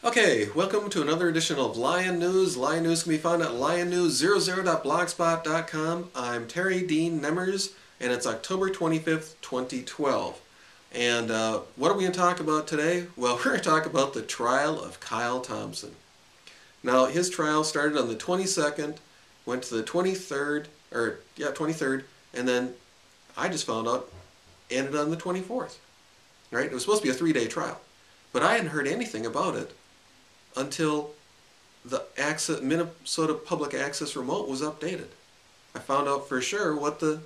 Okay, welcome to another edition of Lion News. Lion News can be found at lionnews00.blogspot.com. I'm Terry Dean Nemmers, and it's October 25th, 2012. And what are we going to talk about today? Well, we're going to talk about the trial of Kyle Thompson. Now, his trial started on the 22nd, went to the 23rd, 23rd, and then I just found out ended on the 24th. Right? It was supposed to be a 3-day trial, but I hadn't heard anything about it until the Minnesota Public Access Remote was updated. I found out for sure what the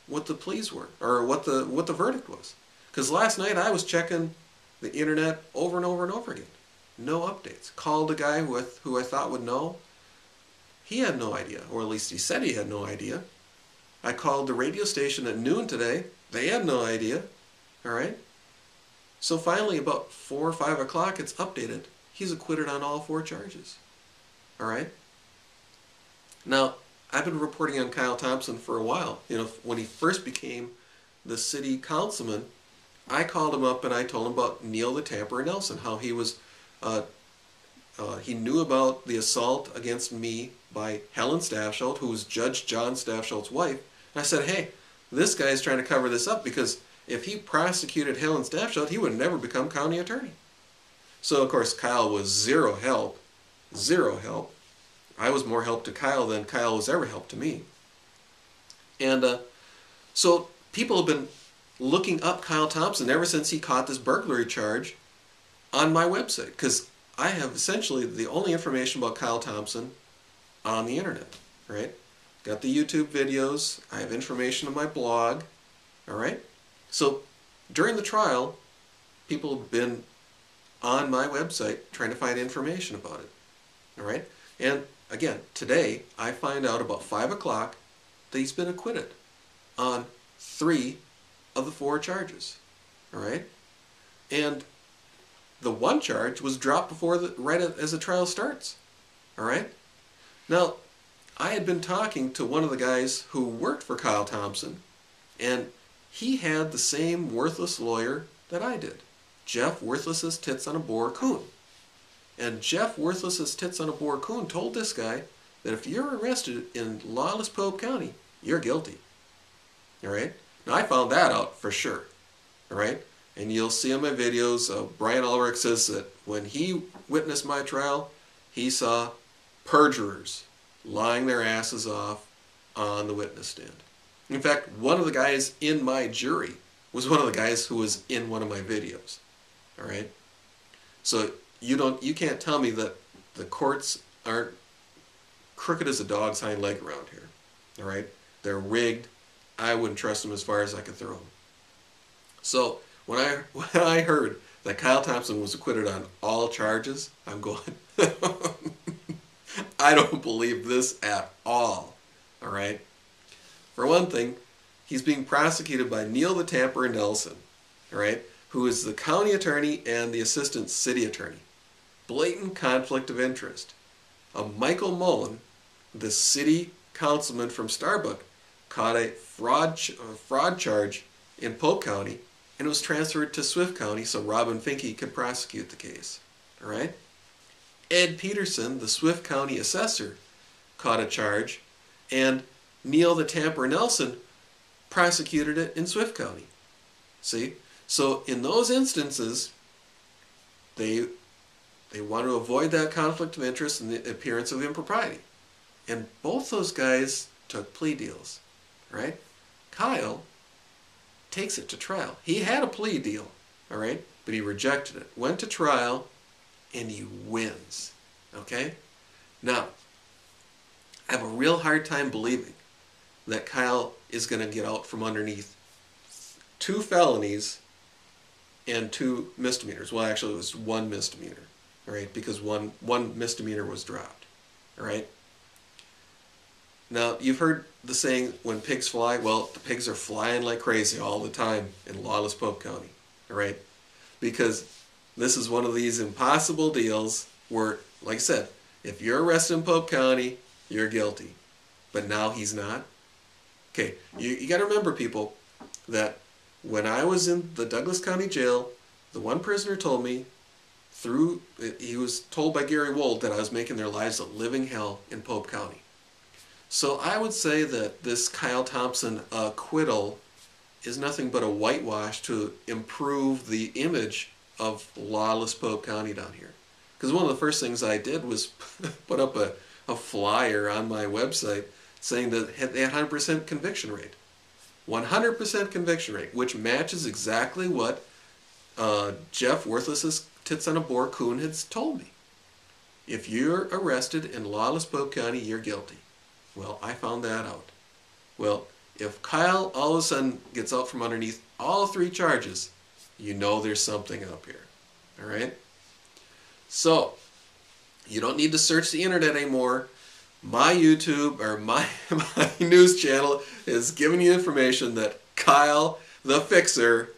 pleas were, or what the verdict was. Because last night I was checking the internet over and over and over again. No updates. Called a guy who I thought would know. He had no idea, or at least he said he had no idea. I called the radio station at noon today. They had no idea. All right. So finally, about 4 or 5 o'clock, it's updated. He's acquitted on all 4 charges. All right? Now, I've been reporting on Kyle Thompson for a while. You know, when he first became the city councilman, I called him up and I told him about Neil the Tamper Nelson, how he was, he knew about the assault against me by Helen Stafsholt, who was Judge John Stafsholt's wife. And I said, hey, this guy's trying to cover this up because if he prosecuted Helen Stafsholt, he would never become county attorney. So, of course, Kyle was zero help. Zero help. I was more help to Kyle than Kyle was ever help to me. And so people have been looking up Kyle Thompson ever since he caught this burglary charge on my website, because I have essentially the only information about Kyle Thompson on the internet, right? Got the YouTube videos. I have information on my blog, all right? So during the trial, people have been on my website trying to find information about it. All right? And again, today I find out about 5 o'clock that he's been acquitted on 3 of the 4 charges. All right? And the one charge was dropped right as the trial starts. All right? Now, I had been talking to one of the guys who worked for Kyle Thompson, and he had the same worthless lawyer that I did. Jeff Worthless's Tits on a Boar Coon. And Jeff Worthless's Tits on a Boar Coon told this guy that if you're arrested in lawless Pope County, you're guilty. Alright? Now I found that out for sure. Alright? And you'll see on my videos, Brian Ulrich says that when he witnessed my trial, he saw perjurers lying their asses off on the witness stand. In fact, one of the guys in my jury was one of the guys who was in one of my videos. All right? So you can't tell me that the courts aren't crooked as a dog's hind leg around here. All right? They're rigged. I wouldn't trust them as far as I could throw them. So when I heard that Kyle Thompson was acquitted on all charges, I'm going, I don't believe this at all. All right? For one thing, he's being prosecuted by Neil the Tamper Nelson, right, who is the county attorney and the assistant city attorney. Blatant conflict of interest. Michael Mullen, the city councilman from Starbuck, caught a fraud charge in Polk County and was transferred to Swift County so Robin Finke could prosecute the case. All right? Ed Peterson, the Swift County assessor, caught a charge, and Neil the Tamper Nelson prosecuted it in Swift County. See? So in those instances, they want to avoid that conflict of interest and the appearance of impropriety. And both those guys took plea deals. Right? Kyle takes it to trial. He had a plea deal, all right, but he rejected it. Went to trial, and he wins. Okay? Now, I have a real hard time believing that Kyle is going to get out from underneath 2 felonies and 2 misdemeanors. Well, actually, it was 1 misdemeanor, all right, because one misdemeanor was dropped, all right? Now, you've heard the saying, when pigs fly, well, the pigs are flying like crazy all the time in lawless Pope County, all right? Because this is one of these impossible deals where, like I said, if you're arrested in Pope County, you're guilty. But now he's not. Okay, you got to remember, people, that when I was in the Douglas County Jail, the one prisoner told me he was told by Gary Wold that I was making their lives a living hell in Pope County. So I would say that this Kyle Thompson acquittal is nothing but a whitewash to improve the image of lawless Pope County down here. Because one of the first things I did was put up a flyer on my website saying that they had 100% conviction rate. 100% conviction rate, which matches exactly what Jeff Worthless's Tits on a Boar Coon had told me. If you're arrested in lawless Pope County, you're guilty. Well, I found that out. Well, if Kyle all of a sudden gets out from underneath all 3 charges, you know there's something up here. All right? So, you don't need to search the internet anymore. My YouTube or my news channel is giving you information that Kyle, the Fixer,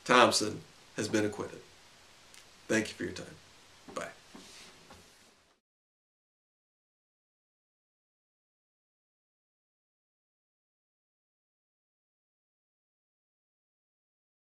Thompson, has been acquitted. Thank you for your time.